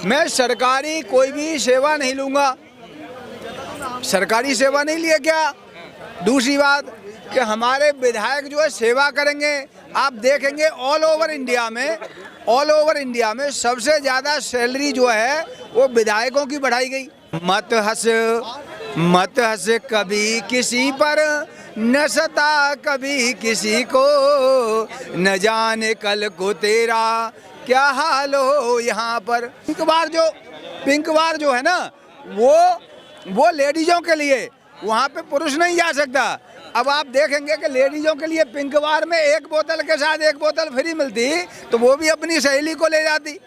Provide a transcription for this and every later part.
मैं सरकारी कोई भी सेवा नहीं लूँगा। सरकारी सेवा नहीं लिए क्या? दूसरी बात कि हमारे विधायक जो है सेवा करेंगे। आप देखेंगे ऑल ओवर इंडिया में सबसे ज़्यादा सैलरी जो है वो विधायकों की बढ़ाई गई। मत हंस कभी किसी पर, न सता कभी किसी को, न जाने कल को तेरा क्या हाल हो यहाँ पर। पिंक बार जो है ना वो लेडीजों के लिए, वहाँ पे पुरुष नहीं जा सकता। अब आप देखेंगे कि लेडीजों के लिए पिंक बार में एक बोतल के साथ एक बोतल फ्री मिलती तो वो भी अपनी सहेली को ले जाती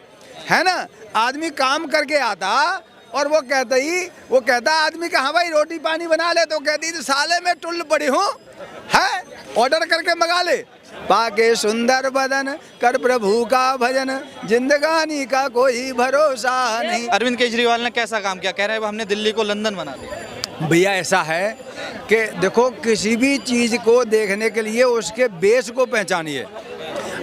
है ना। आदमी काम करके आता और वो कहता आदमी का हाँ भाई रोटी पानी बना ले, तो कहती तो साले में टुल्ल पड़ी हूँ है, ऑर्डर करके मंगा ले। पाके सुंदर बदन कर प्रभु का भजन, जिंदगानी का कोई भरोसा नहीं। अरविंद केजरीवाल ने कैसा काम किया? कह रहे हैं हमने दिल्ली को लंदन बना दिया। भैया ऐसा है कि देखो, किसी भी चीज़ को देखने के लिए उसके बेस को पहचानिए।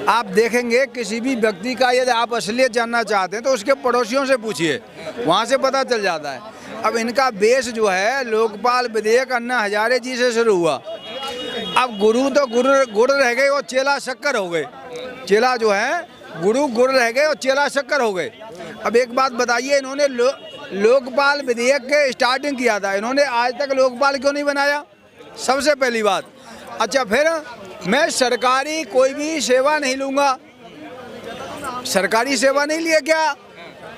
आप देखेंगे किसी भी व्यक्ति का यदि आप असलियत जानना चाहते हैं तो उसके पड़ोसियों से पूछिए, वहाँ से पता चल जाता है। अब इनका बेस जो है लोकपाल विधेयक अन्ना हजारे जी से शुरू हुआ। अब गुरु तो गुड़ रह गए और चेला शक्कर हो गए। चेला जो है गुरु गुड़ रह गए और चेला शक्कर हो गए। अब एक बात बताइए, इन्होंने लोकपाल विधेयक के स्टार्टिंग किया था, इन्होंने आज तक लोकपाल क्यों नहीं बनाया? सबसे पहली बात। अच्छा, फिर मैं सरकारी कोई भी सेवा नहीं लूँगा। सरकारी सेवा नहीं लिए क्या?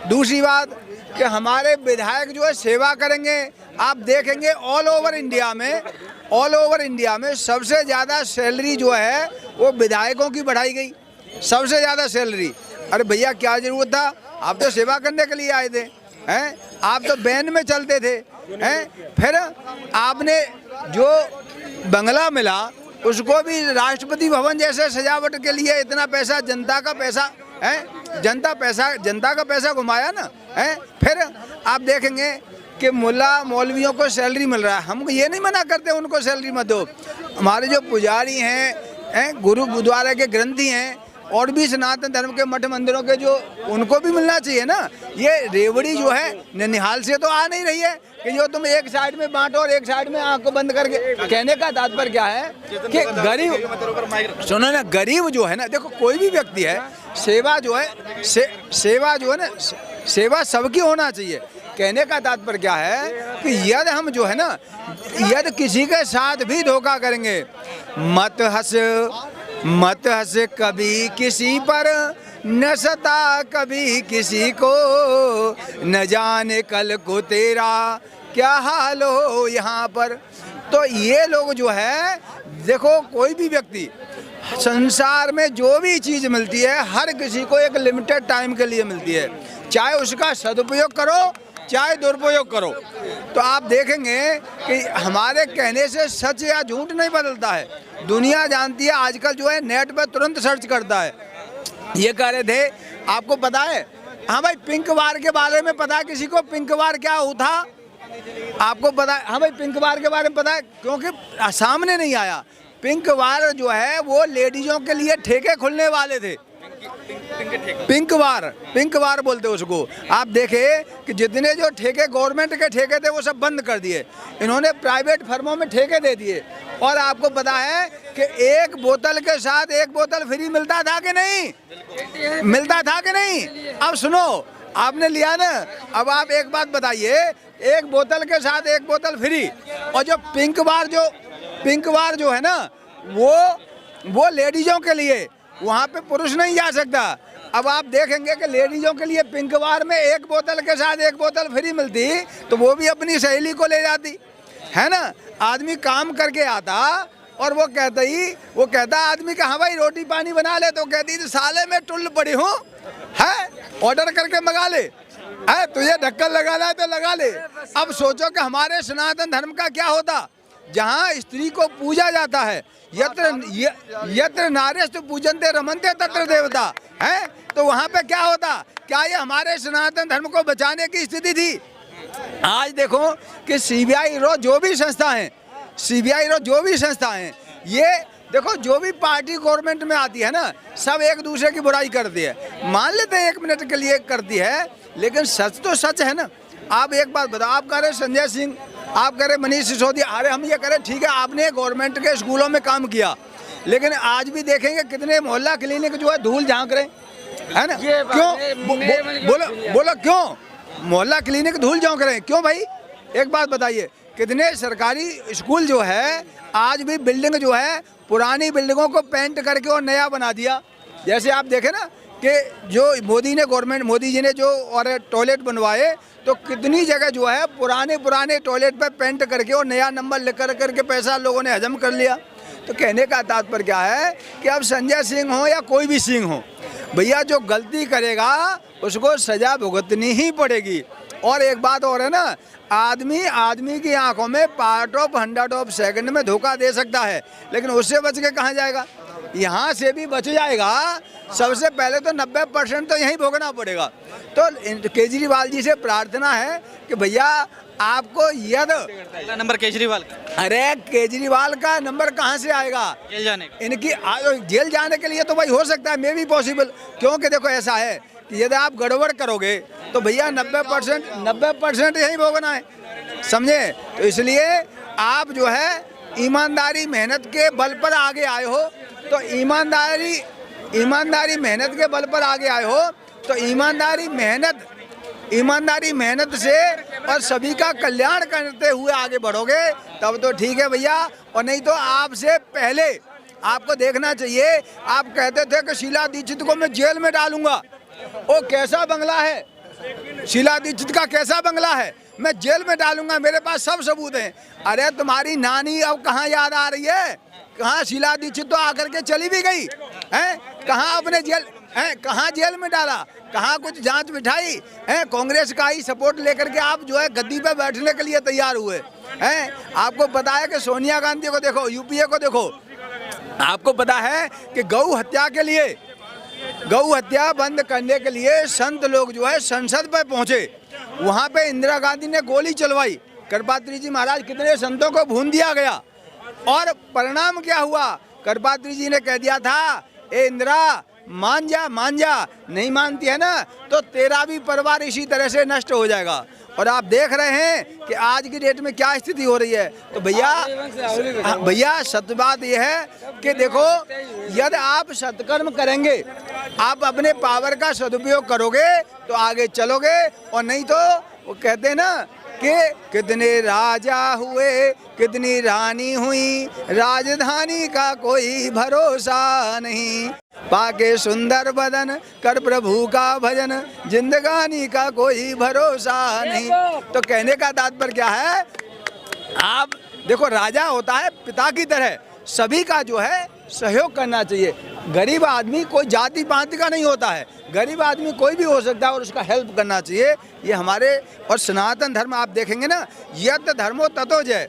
दूसरी बात कि हमारे विधायक जो है सेवा करेंगे। आप देखेंगे ऑल ओवर इंडिया में सबसे ज़्यादा सैलरी जो है वो विधायकों की बढ़ाई गई, सबसे ज़्यादा सैलरी। अरे भैया क्या ज़रूरत था? आप तो सेवा करने के लिए आए थे हैं, आप तो बैन में चलते थे हैं। फिर आपने जो बंगला मिला उसको भी राष्ट्रपति भवन जैसे सजावट के लिए इतना पैसा, जनता का पैसा है, जनता का पैसा घुमाया ना है। फिर आप देखेंगे कि मुल्ला मौलवियों को सैलरी मिल रहा है। हम ये नहीं मना करते उनको सैलरी मत दो। हमारे जो पुजारी हैं, गुरुद्वारा के ग्रंथी हैं और भी सनातन धर्म के मठ मंदिरों के जो, उनको भी मिलना चाहिए ना। ये रेवड़ी जो है ननिहाल से तो आ नहीं रही है कि जो तुम एक साइड में बांटो और एक साइड में आंख को बंद करके। कहने का तात्पर्य क्या है कि गरीब, सुनो ना, गरीब जो है ना, देखो कोई भी व्यक्ति है, सेवा जो है ना, सेवा सबकी होना चाहिए। कहने का तात्पर्य क्या है कि यदि हम जो है ना, यदि किसी के साथ भी धोखा करेंगे, मत हंस कभी किसी पर, न सता कभी किसी को, न जाने कल को तेरा क्या हाल हो यहाँ पर। तो ये लोग जो है, देखो कोई भी व्यक्ति संसार में जो भी चीज़ मिलती है हर किसी को एक लिमिटेड टाइम के लिए मिलती है, चाहे उसका सदुपयोग करो चाहे दुरुपयोग करो। तो आप देखेंगे कि हमारे कहने से सच या झूठ नहीं बदलता है। दुनिया जानती है, आजकल जो है नेट पर तुरंत सर्च करता है। ये कह रहे थे, आपको पता है? हाँ भाई, पिंक वार के बारे में पता है किसी को? पिंक वार क्या था आपको पता है? हाँ भाई, पिंक वार के बारे में पता है? क्योंकि सामने नहीं आया। पिंक वार जो है वो लेडीजों के लिए ठेके खुलने वाले थे। पिंक वार बोलते उसको। आप देखे कि जितने जो ठेके गवर्नमेंट के ठेके थे वो सब बंद कर दिए, इन्होंने प्राइवेट फर्मों में ठेके दे दिए। और आपको पता है कि एक बोतल के साथ एक बोतल फ्री मिलता था कि नहीं? मिलता था कि नहीं? अब सुनो, आपने लिया ना, अब आप एक बात बताइए, एक बोतल के साथ एक बोतल फ्री। और जो पिंक वार जो है ना वो लेडीजों के लिए, वहाँ पे पुरुष नहीं जा सकता। अब आप देखेंगे कि लेडीजों के लिए पिंक वार में एक बोतल के साथ एक बोतल फ्री मिलती तो वो भी अपनी सहेली को ले जाती है ना। आदमी काम करके आता और वो कहता आदमी का हाँ भाई रोटी पानी बना ले, तो कहती तो साले में टुल्ल पड़ी हूँ है, ऑर्डर करके मंगा ले है, तुझे ढक्कन लगाना है तो लगा ले। अब सोचो कि हमारे सनातन धर्म का क्या होता, जहाँ स्त्री को पूजा जाता है। यत्र नार्यस्तु पूजन्ते रमन्ते तत्र देवता है, तो वहाँ पे क्या होता? क्या ये हमारे सनातन धर्म को बचाने की स्थिति थी? आज देखो कि सीबीआई रो जो भी संस्था हैं, ये देखो जो भी पार्टी गवर्नमेंट में आती है ना, सब एक दूसरे की बुराई करती है। मान लेते हैं 1 मिनट के लिए करती है लेकिन सच तो सच है ना। आप एक बात बताओ, आप कह रहे संजय सिंह, आप कह रहे मनीष सिसोदिया, अरे हम ये कह रहे ठीक है आपने गवर्नमेंट के स्कूलों में काम किया, लेकिन आज भी देखेंगे कितने मोहल्ला क्लिनिक जो है धूल झांक रहे है ना। क्यों बोलो क्यों मोहल्ला क्लिनिक धूल झांक रहे हैं, क्यों भाई? एक बात बताइए, कितने सरकारी स्कूल जो है आज भी बिल्डिंग जो है पुरानी बिल्डिंगों को पेंट करके और नया बना दिया। जैसे आप देखें ना कि जो मोदी जी ने जो और टॉयलेट बनवाए, तो कितनी जगह जो है पुराने टॉयलेट पे पेंट करके और नया नंबर लिख करके पैसा लोगों ने हजम कर लिया। तो कहने का तात्पर्य क्या है कि अब संजय सिंह हो या कोई भी सिंह हो, भैया जो गलती करेगा उसको सजा भुगतनी ही पड़ेगी। और एक बात और है ना, आदमी की आंखों में पार्ट ऑफ 100 ऑफ सेकंड में धोखा दे सकता है, लेकिन उससे बच के कहाँ जाएगा? यहाँ से भी बच जाएगा। सबसे पहले तो 90% तो यहीं भोगना पड़ेगा। तो केजरीवाल जी से प्रार्थना है कि भैया आपको यदि नंबर केजरीवाल का, अरे केजरीवाल का नंबर कहाँ से आएगा जेल जाने का? इनकी जेल जाने के लिए तो भाई हो सकता है, मे भी पॉसिबल। क्योंकि देखो ऐसा है कि यदि आप गड़बड़ करोगे तो भैया 90% यहीं भोगना है, समझे। तो इसलिए आप जो है ईमानदारी मेहनत के बल पर आगे आए हो, तो ईमानदारी मेहनत के बल पर आगे आए हो, तो ईमानदारी मेहनत से और सभी का कल्याण करते हुए आगे बढ़ोगे तब तो ठीक है भैया। और नहीं तो आपसे पहले आपको देखना चाहिए, आप कहते थे कि शीला दीक्षित को मैं जेल में डालूंगा, वो कैसा बंगला है, शीला दीक्षित का कैसा बंगला है, मैं जेल में डालूंगा, मेरे पास सब सबूत हैं। अरे तुम्हारी नानी अब कहाँ याद आ रही है? कहाँ शीला दीक्षित तो आकर के चली भी गई है, कहाँ अपने जेल है, कहाँ जेल में डाला, कहाँ कुछ जांच बिठाई है? कांग्रेस का ही सपोर्ट लेकर के आप जो है गद्दी पे बैठने के लिए तैयार हुए हैं। आपको पता है कि सोनिया गांधी को देखो, यूपीए को देखो, आपको पता है कि गौ हत्या बंद करने के लिए संत लोग जो है संसद पर पहुंचे, वहां पे इंदिरा गांधी ने गोली चलवाई, करपात्री जी महाराज कितने संतों को भून दिया गया। और परिणाम क्या हुआ? करपात्री जी ने कह दिया था, ए इंदिरा मान जा, नहीं मानती है ना तो तेरा भी परिवार इसी तरह से नष्ट हो जाएगा। और आप देख रहे हैं कि आज की डेट में क्या स्थिति हो रही है। तो भैया सत्य बात यह है कि देखो, यदि आप सत्कर्म करेंगे, आप अपने पावर का सदुपयोग करोगे तो आगे चलोगे, और नहीं तो वो कहते हैं ना कि कितने राजा हुए कितनी रानी हुई, राजधानी का कोई भरोसा नहीं, पाके सुंदर बदन कर प्रभु का भजन, जिंदगानी का कोई भरोसा नहीं। तो कहने का तात्पर्य क्या है, आप देखो राजा होता है पिता की तरह, सभी का जो है सहयोग करना चाहिए। गरीब आदमी कोई जाति पाति का नहीं होता है, गरीब आदमी कोई भी हो सकता है और उसका हेल्प करना चाहिए। ये हमारे और सनातन धर्म आप देखेंगे ना, यत धर्मो ततो जय,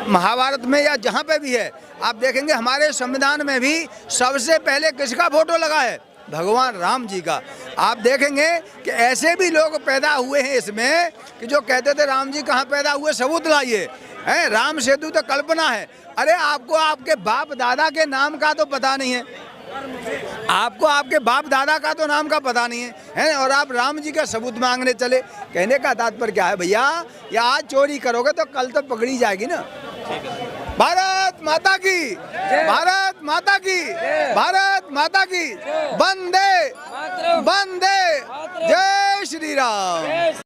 महाभारत में या जहाँ पे भी है आप देखेंगे, हमारे संविधान में भी सबसे पहले किसका फोटो लगा है? भगवान राम जी का। आप देखेंगे कि ऐसे भी लोग पैदा हुए हैं इसमें कि जो कहते थे राम जी कहाँ पैदा हुए, सबूत लाइए, है राम सेतु तो कल्पना है। अरे आपको आपके बाप दादा के नाम का तो पता नहीं है, आपको आपके बाप दादा का तो नाम का पता नहीं है, और आप राम जी का सबूत मांगने चले। कहने का तात्पर्य क्या है भैया, या आज चोरी करोगे तो कल तो पकड़ी जाएगी ना। भारत माता की, भारत माता की, भारत माता की, वंदे वंदे, जय श्री राम।